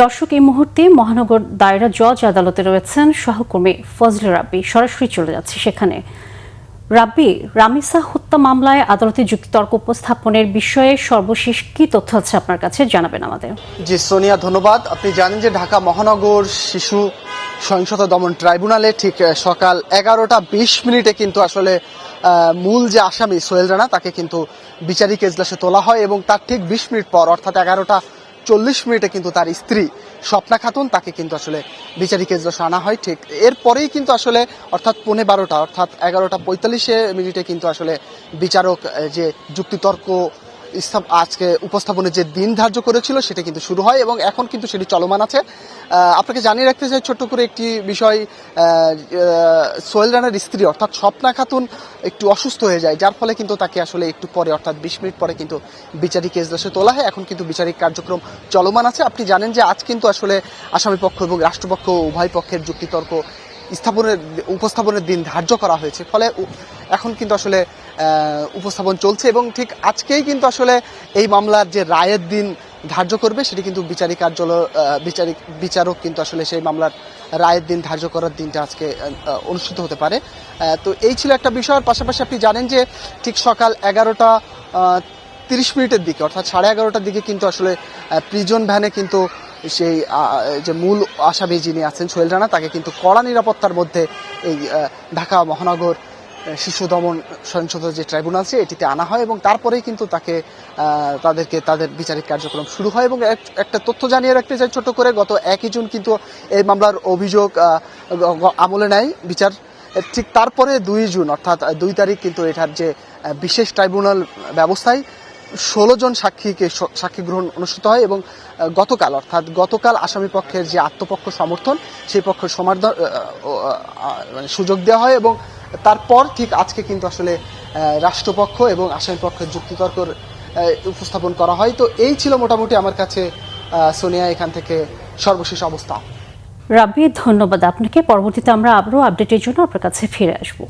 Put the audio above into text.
দর্শক, এই মুহূর্তে মহানগর দায়রা জজ আদালতে রয়েছেন সহকর্মী ফজলে রাব্বি। সরাসরি চলে যাচ্ছে সেখানে। রাব্বি, রামিসা হত্যা মামলায় আদালতে যুক্তিতর্ক উপস্থাপনের বিষয়ে সর্বশেষ কি তথ্য আছে আপনার কাছে, জানাবেন আমাদের। জি সোনিয়া, ধন্যবাদ। আপনি জানেন যে ঢাকা মহানগর শিশু সহিংসতা দমন ট্রাইব্যুনালে ঠিক সকাল 11টা 20 মিনিটে কিন্তু আসলে মূল যে আসামি সোহেল রানা তাকে কিন্তু বিচারিক এজলাসে তোলা হয় এবং তার ঠিক 20 মিনিট পর অর্থাৎ 11টা 40 মিনিটে কিন্তু তার স্ত্রী স্বপ্না খাতুন তাকে কিন্তু আসলে বিচারিক এজলাসে আনা হয়। ঠিক এরপরেই কিন্তু আসলে অর্থাৎ 11:15 অর্থাৎ 11টা 45 মিনিটে কিন্তু আসলে বিচারক যে যুক্তিতর্ক আজকে উপস্থাপনের যে দিন ধার্য করেছিল সেটা কিন্তু শুরু হয় এবং এখন কিন্তু সেটি চলমান আছে। আপনাকে জানিয়ে রাখতে চাই ছোট্ট করে একটি বিষয়, সোহেল রানার স্ত্রী অর্থাৎ স্বপ্না খাতুন একটু অসুস্থ হয়ে যায়, যার ফলে কিন্তু তাকে আসলে একটু পরে অর্থাৎ 20 মিনিট পরে কিন্তু বিচারিক এজলাসে তোলা হয়। এখন কিন্তু বিচারিক কার্যক্রম চলমান আছে। আপনি জানেন যে আজ কিন্তু আসলে আসামি পক্ষ এবং রাষ্ট্রপক্ষ উভয় পক্ষের যুক্তিতর্ক উপস্থাপনের দিন ধার্য করা হয়েছে, ফলে এখন কিন্তু আসলে উপস্থাপন চলছে এবং ঠিক আজকেই কিন্তু আসলে এই মামলার যে রায়ের দিন ধার্য করবে সেটি কিন্তু বিচারক কিন্তু আসলে সেই মামলার রায়ের দিন ধার্য করার দিনটা আজকে অনুষ্ঠিত হতে পারে। তো এই ছিল একটা বিষয়ের পাশাপাশি আপনি জানেন যে ঠিক সকাল 11টা 30 মিনিটের দিকে অর্থাৎ 11:30টার দিকে কিন্তু আসলে প্রিজন ভ্যানে কিন্তু সেই যে মূল আসামি যিনি আছেন সোহেল রানা তাকে কিন্তু কড়া নিরাপত্তার মধ্যে এই ঢাকা মহানগর শিশু দমন সহিংসতা যে ট্রাইব্যুনাল আছে এটিতে আনা হয় এবং তারপরেই কিন্তু তাদের বিচারিক কার্যক্রম শুরু হয়। এবং একটা তথ্য জানিয়ে রাখতে চাই ছোট করে, গত 1 জুন কিন্তু এই মামলার অভিযোগ আমলে নেয় বিচার। ঠিক তারপরে 2 জুন অর্থাৎ 2 তারিখ কিন্তু এটার যে বিশেষ ট্রাইব্যুনাল ব্যবস্থায় 16 জন সাক্ষী গ্রহণ অনুষ্ঠিত হয় এবং গতকাল আসামি পক্ষের যে আত্মপক্ষ সমর্থন সেই পক্ষের সুযোগ দেওয়া হয় এবং তারপর ঠিক আজকে কিন্তু আসলে রাষ্ট্রপক্ষ এবং আসামি পক্ষের যুক্তিতর্ক উপস্থাপন করা হয়। তো এই ছিল মোটামুটি আমার কাছে সোনিয়া এখান থেকে সর্বশেষ অবস্থা। রাব্বি, ধন্যবাদ আপনাকে। পরবর্তীতে আমরা আবারও আপডেটের জন্য আপনার কাছে ফিরে আসবো।